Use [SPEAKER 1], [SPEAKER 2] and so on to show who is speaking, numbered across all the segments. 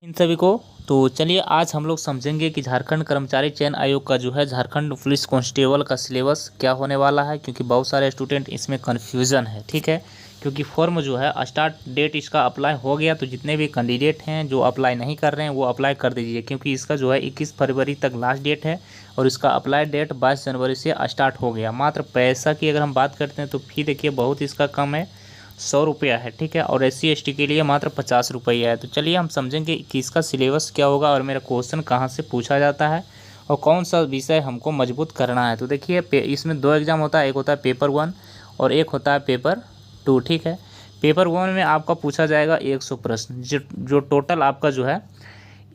[SPEAKER 1] इन सभी को। तो चलिए आज हम लोग समझेंगे कि झारखंड कर्मचारी चयन आयोग का जो है झारखंड पुलिस कांस्टेबल का सिलेबस क्या होने वाला है, क्योंकि बहुत सारे स्टूडेंट इसमें कन्फ्यूज़न है। ठीक है, क्योंकि फॉर्म जो है स्टार्ट डेट इसका अप्लाई हो गया, तो जितने भी कैंडिडेट हैं जो अप्लाई नहीं कर रहे हैं वो अप्लाई कर दीजिए, क्योंकि इसका जो है 21 फरवरी तक लास्ट डेट है और इसका अप्लाई डेट 22 जनवरी से स्टार्ट हो गया। मात्र पैसा की अगर हम बात करते हैं तो फी देखिए बहुत इसका कम है, 100 रुपया है। ठीक है, और SC ST के लिए मात्र 50 रुपया है। तो चलिए हम समझेंगे कि इसका सिलेबस क्या होगा और मेरा क्वेश्चन कहाँ से पूछा जाता है और कौन सा विषय हमको मजबूत करना है। तो देखिए इसमें 2 एग्ज़ाम होता है, एक होता है पेपर 1 और एक होता है पेपर 2। ठीक है, पेपर 1 में आपका पूछा जाएगा 100 प्रश्न, जो टोटल आपका जो है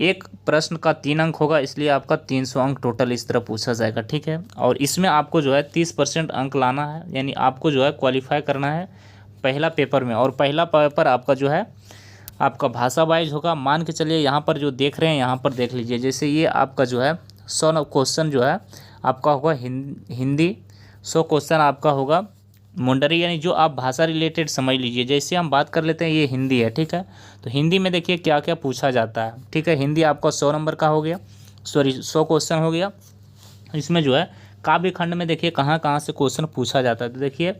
[SPEAKER 1] एक प्रश्न का 3 अंक होगा, इसलिए आपका 300 अंक टोटल इस तरह पूछा जाएगा। ठीक है, और इसमें आपको जो है 30% अंक लाना है, यानी आपको जो है क्वालिफाई करना है पहला पेपर में। और पहला पेपर आपका जो है आपका भाषा वाइज होगा। मान के चलिए यहाँ पर जो देख रहे हैं यहाँ पर देख लीजिए, जैसे ये आपका जो है 100 क्वेश्चन जो है आपका होगा हिंदी, 100 क्वेश्चन आपका होगा मुंडरी, यानी जो आप भाषा रिलेटेड समझ लीजिए। जैसे हम बात कर लेते हैं, ये हिंदी है। ठीक है, तो हिंदी में देखिए क्या क्या पूछा जाता है। ठीक है, हिंदी आपका 100 नंबर का हो गया, 100 क्वेश्चन हो गया। इसमें जो है काव्य खंड में देखिए कहाँ कहाँ से क्वेश्चन पूछा जाता है। तो देखिए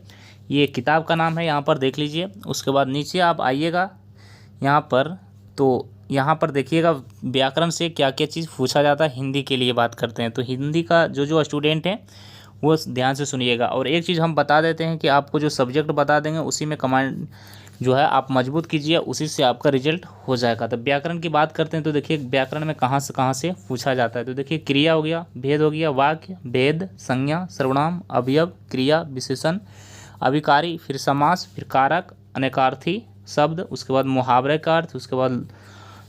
[SPEAKER 1] ये किताब का नाम है, यहाँ पर देख लीजिए। उसके बाद नीचे आप आइएगा यहाँ पर, तो यहाँ पर देखिएगा व्याकरण से क्या क्या चीज़ पूछा जाता है। हिंदी के लिए बात करते हैं तो हिंदी का जो स्टूडेंट हैं वो ध्यान से सुनिएगा। और एक चीज़ हम बता देते हैं कि आपको जो सब्जेक्ट बता देंगे उसी में कमांड जो है आप मजबूत कीजिए, उसी से आपका रिजल्ट हो जाएगा। तो व्याकरण की बात करते हैं तो देखिए व्याकरण में कहाँ से पूछा जाता है। तो देखिए क्रिया हो गया, भेद हो गया, वाक्य, भेद, संज्ञा, सर्वनाम, अवयव, क्रिया, विशेषण, अभिकारी, फिर समास, फिर कारक, अनेकार्थी शब्द, उसके बाद मुहावरे का अर्थ, उसके बाद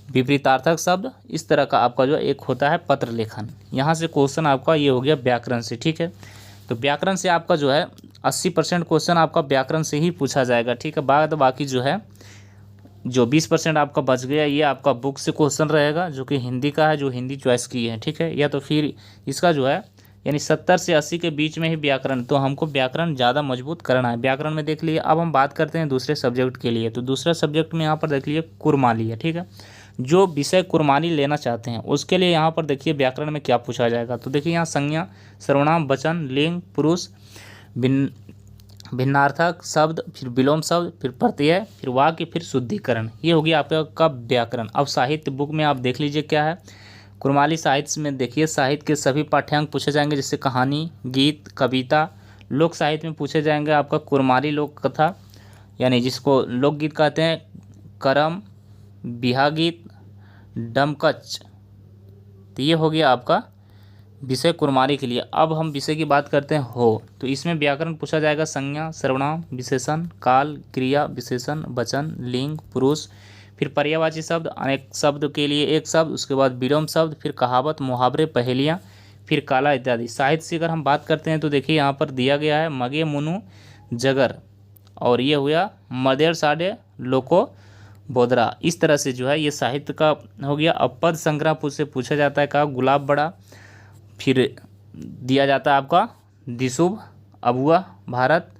[SPEAKER 1] विपरीतार्थक शब्द। इस तरह का आपका जो एक होता है पत्र लेखन। यहाँ से क्वेश्चन आपका ये हो गया व्याकरण से। ठीक है, तो व्याकरण से आपका जो है 80% क्वेश्चन आपका व्याकरण से ही पूछा जाएगा। ठीक है, बाद बाकी जो है जो 20% आपका बच गया ये आपका बुक से क्वेश्चन रहेगा, जो कि हिंदी का है, जो हिंदी चॉइस की है। ठीक है, या तो फिर इसका जो है यानी 70 से 80 के बीच में ही व्याकरण। तो हमको व्याकरण ज़्यादा मजबूत करना है। व्याकरण में देख लिए। अब हम बात करते हैं दूसरे सब्जेक्ट के लिए। तो दूसरा सब्जेक्ट में यहाँ पर देख लीजिए कुरमाली है। ठीक है, जो विषय कुरमाली लेना चाहते हैं उसके लिए यहाँ पर देखिए व्याकरण में क्या पूछा जाएगा। तो देखिए यहाँ संज्ञा, सर्वनाम, वचन, लिंग, पुरुष, भिन्नार्थक शब्द, फिर विलोम शब्द, फिर प्रत्यय, फिर वाक्य, फिर शुद्धिकरण। ये हो गया आपका व्याकरण। अब साहित्य बुक में आप देख लीजिए क्या है। कुरमाली साहित्य में देखिए साहित्य के सभी पाठ्यांक पूछे जाएंगे, जैसे कहानी, गीत, कविता। लोक साहित्य में पूछे जाएंगे आपका कुरमाली लोक कथा, यानी जिसको लोकगीत कहते हैं, करम, बिहा गीत, डमकच। तो ये हो गया आपका विषय कुरमाली के लिए। अब हम विषय की बात करते हैं हो। तो इसमें व्याकरण पूछा जाएगा संज्ञा, सर्वनाम, विशेषण, काल, क्रिया, विशेषण, वचन, लिंग, पुरुष, फिर पर्यायवाची शब्द, अनेक शब्द के लिए एक शब्द, उसके बाद विलोम शब्द, फिर कहावत, मुहावरे, पहेलियाँ, फिर काला इत्यादि। साहित्य से अगर हम बात करते हैं तो देखिए यहाँ पर दिया गया है मगे, मुनु, जगर, और ये हुआ मदेर, साडे, लोको, बोदरा। इस तरह से जो है ये साहित्य का हो गया। अब पद संग्रह से पूछा जाता है का गुलाब बड़ा, फिर दिया जाता है आपका दिशुभ, अबुआ, भारत,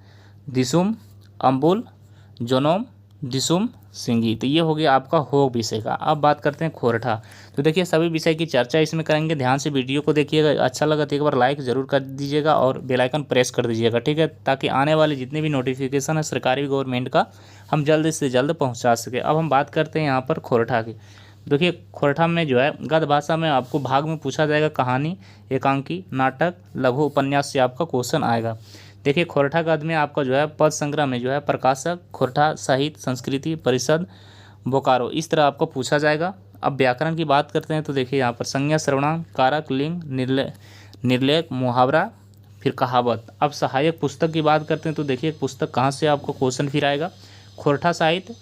[SPEAKER 1] दिसुम, अम्बुल, जनोम, दिसुम, सिंगी। तो ये हो गया आपका हो विषय का। अब बात करते हैं खोरठा। तो देखिए सभी विषय की चर्चा इसमें करेंगे, ध्यान से वीडियो को देखिएगा। अच्छा लगा तो एक बार लाइक ज़रूर कर दीजिएगा और बेल आइकन प्रेस कर दीजिएगा। ठीक है, ताकि आने वाले जितने भी नोटिफिकेशन है सरकारी गवर्नमेंट का हम जल्द से जल्द पहुँचा सके। अब हम बात करते हैं यहाँ पर खोरठा की। देखिए खोरठा में जो है गद्य भाषा में आपको भाग में पूछा जाएगा कहानी, एकांकी, नाटक, लघु उपन्यास से आपका क्वेश्चन आएगा। देखिए खोरठा गद्य में आपका जो है पद संग्रह में जो है प्रकाशक, खोरठा, साहित्य, संस्कृति परिषद, बोकारो, इस तरह आपको पूछा जाएगा। अब व्याकरण की बात करते हैं तो देखिए यहाँ पर संज्ञा, सर्वनाम, कारक, लिंग, निर्लेप, मुहावरा, फिर कहावत। अब सहायक पुस्तक की बात करते हैं तो देखिए पुस्तक कहाँ से आपको क्वेश्चन फिर आएगा। खोरठा साहित्य,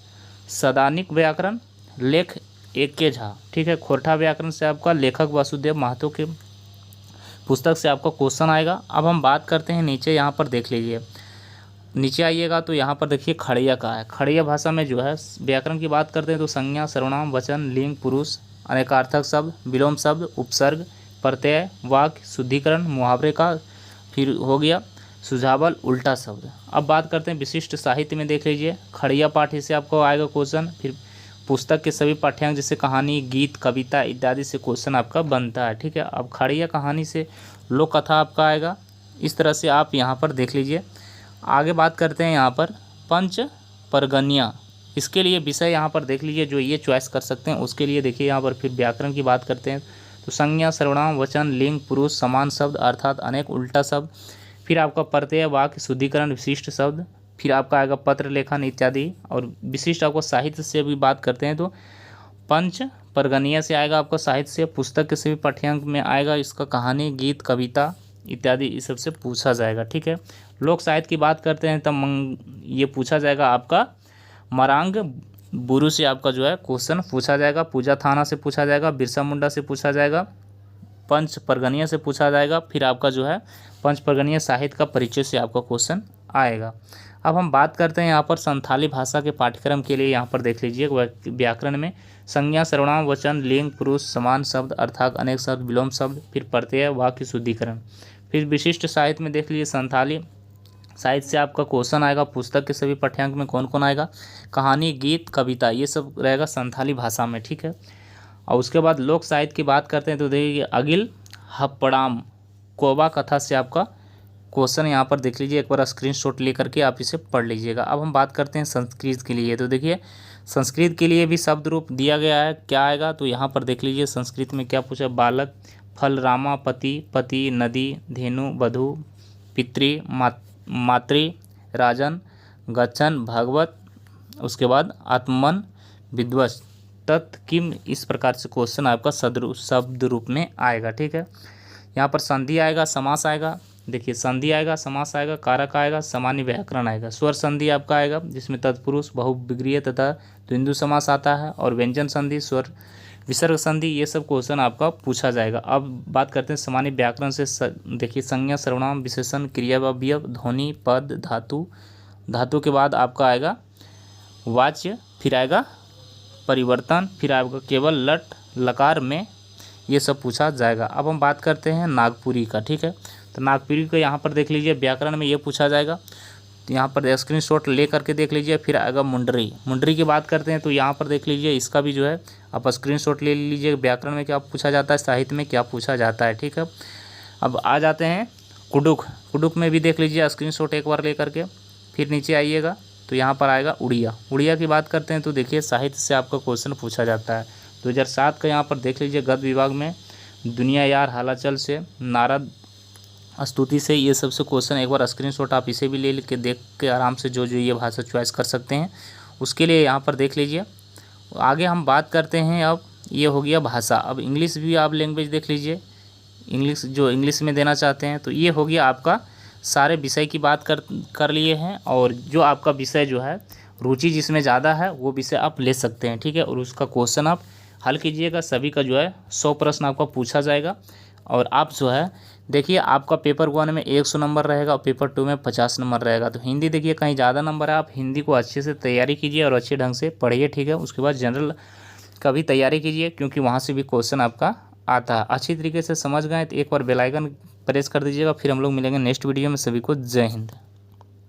[SPEAKER 1] सदानिक व्याकरण, लेख एक के झा। ठीक है, खोरठा व्याकरण से आपका लेखक वासुदेव महतो के पुस्तक से आपका क्वेश्चन आएगा। अब हम बात करते हैं नीचे, यहाँ पर देख लीजिए। नीचे आइएगा तो यहाँ पर देखिए खड़िया का है। खड़िया भाषा में जो है व्याकरण की बात करते हैं तो संज्ञा, सर्वनाम, वचन, लिंग, पुरुष, अनेकार्थक शब्द, विलोम शब्द, उपसर्ग, प्रत्यय, वाक्य, शुद्धिकरण, मुहावरे का, फिर हो गया सुझावल, उल्टा शब्द। अब बात करते हैं विशिष्ट साहित्य में, देख लीजिए खड़िया पाठ से आपको आएगा क्वेश्चन, फिर पुस्तक के सभी पाठ्यांक जैसे कहानी, गीत, कविता इत्यादि से क्वेश्चन आपका बनता है। ठीक है, अब खड़िया कहानी से लोक कथा आपका आएगा। इस तरह से आप यहाँ पर देख लीजिए। आगे बात करते हैं यहाँ पर पंच परगनिया, इसके लिए विषय यहाँ पर देख लीजिए, जो ये चॉइस कर सकते हैं उसके लिए देखिए यहाँ पर। फिर व्याकरण की बात करते हैं तो संज्ञा, सर्वनाम, वचन, लिंग, पुरुष, समान शब्द अर्थात अनेक, उल्टा शब्द। फिर आपका प्रत्यय, वाक्य, शुद्धिकरण, विशिष्ट शब्द। फिर आपका आएगा पत्र लेखन इत्यादि। और विशिष्ट आपको साहित्य से भी बात करते हैं तो पंच परगनिया से आएगा आपका साहित्य से। पुस्तक के सभी पाठ्यांक में आएगा इसका कहानी, गीत, कविता इत्यादि इस सब से पूछा जाएगा। ठीक है, लोक साहित्य की बात करते हैं तब ये पूछा जाएगा आपका मरांग बुरु से आपका जो है क्वेश्चन पूछा जाएगा। पूजा थाना से पूछा जाएगा, बिरसा मुंडा से पूछा जाएगा, पंच परगनिया से पूछा जाएगा। फिर आपका जो है पंच परगनिया साहित्य का परिचय से आपका क्वेश्चन आएगा। अब हम बात करते हैं यहाँ पर संथाली भाषा के पाठ्यक्रम के लिए। यहाँ पर देख लीजिए व्याकरण में संज्ञा, सर्वनाम, वचन, लिंग, पुरुष, समान शब्द अर्थात अनेक शब्द, विलोम शब्द, फिर प्रत्यय, वाक्य, शुद्धिकरण। फिर विशिष्ट साहित्य में देख लीजिए संथाली साहित्य से आपका क्वेश्चन आएगा। पुस्तक के सभी पाठ्यांक में कौन कौन आएगा, कहानी, गीत, कविता, ये सब रहेगा संथाली भाषा में। ठीक है, और उसके बाद लोक साहित्य की बात करते हैं तो देखिए अगिल हप्पड़ाम कोबा कथा से आपका क्वेश्चन यहाँ पर देख लीजिए। एक बार स्क्रीनशॉट लेकर के आप इसे पढ़ लीजिएगा। अब हम बात करते हैं संस्कृत के लिए। तो देखिए संस्कृत के लिए भी शब्द रूप दिया गया है, क्या आएगा तो यहाँ पर देख लीजिए संस्कृत में क्या पूछा, बालक, फल, रामा, पति, पति, नदी, धेनु, वधु, पितृ, मातृ, राजन, गच्छन, भागवत, उसके बाद आत्मन, विद्वस्त, तत्, किम, इस प्रकार से क्वेश्चन आपका शब्द रूप में आएगा। ठीक है, यहाँ पर संधि आएगा, समास आएगा। देखिए संधि आएगा, समास आएगा, कारक आएगा, सामान्य व्याकरण आएगा। स्वर संधि आपका आएगा जिसमें तत्पुरुष, बहुविग्रीय तथा द्वंद्व समास आता है। और व्यंजन संधि, स्वर विसर्ग संधि, ये सब क्वेश्चन आपका पूछा जाएगा। अब बात करते हैं सामान्य व्याकरण से। देखिए संज्ञा, सर्वनाम, विशेषण, क्रिया, अवयव, ध्वनि, पद, धातु। धातु के बाद आपका आएगा वाच्य, फिर आएगा परिवर्तन, फिर आपका केवल, लट, लकार में, ये सब पूछा जाएगा। अब हम बात करते हैं नागपुरी का। ठीक है, तो नागपुरी को यहाँ पर देख लीजिए व्याकरण में ये पूछा जाएगा, तो यहाँ पर स्क्रीनशॉट ले करके देख लीजिए। फिर आएगा मुंडरी। मुंडरी की बात करते हैं तो यहाँ पर देख लीजिए, इसका भी जो है आप स्क्रीनशॉट ले लीजिए। व्याकरण में क्या पूछा जाता है, साहित्य में क्या पूछा जाता है। ठीक है, अब आ जाते हैं कुडुक। कुडुक में भी देख लीजिए स्क्रीनशॉट एक बार ले करके। फिर नीचे आइएगा तो यहाँ पर आएगा उड़िया। उड़िया की बात करते हैं तो देखिए साहित्य से आपका क्वेश्चन पूछा जाता है। 2007 का यहाँ पर देख लीजिए गद्य विभाग में दुनिया यार हालाचल से, नारद स्तुति से, ये सबसे क्वेश्चन एक बार स्क्रीनशॉट आप इसे भी ले के देख के आराम से जो ये भाषा चॉइस कर सकते हैं उसके लिए यहाँ पर देख लीजिए। आगे हम बात करते हैं, अब ये हो गया भाषा। अब इंग्लिश भी आप लैंग्वेज देख लीजिए, इंग्लिश जो इंग्लिश में देना चाहते हैं तो ये हो गया आपका सारे विषय की बात कर लिए हैं। और जो आपका विषय जो है रुचि जिसमें ज़्यादा है वो विषय आप ले सकते हैं। ठीक है, और उसका क्वेश्चन आप हल कीजिएगा। सभी का जो है 100 प्रश्न आपका पूछा जाएगा। और आप जो है देखिए आपका पेपर 1 में 100 नंबर रहेगा और पेपर 2 में 50 नंबर रहेगा। तो हिंदी देखिए कहीं ज़्यादा नंबर है, आप हिंदी को अच्छे से तैयारी कीजिए और अच्छे ढंग से पढ़िए। ठीक है, उसके बाद जनरल का भी तैयारी कीजिए क्योंकि वहाँ से भी क्वेश्चन आपका आता है। अच्छी तरीके से समझ गए तो एक बार बेल आइकन प्रेस कर दीजिएगा। फिर हम लोग मिलेंगे नेक्स्ट वीडियो में। सभी को जय हिंद।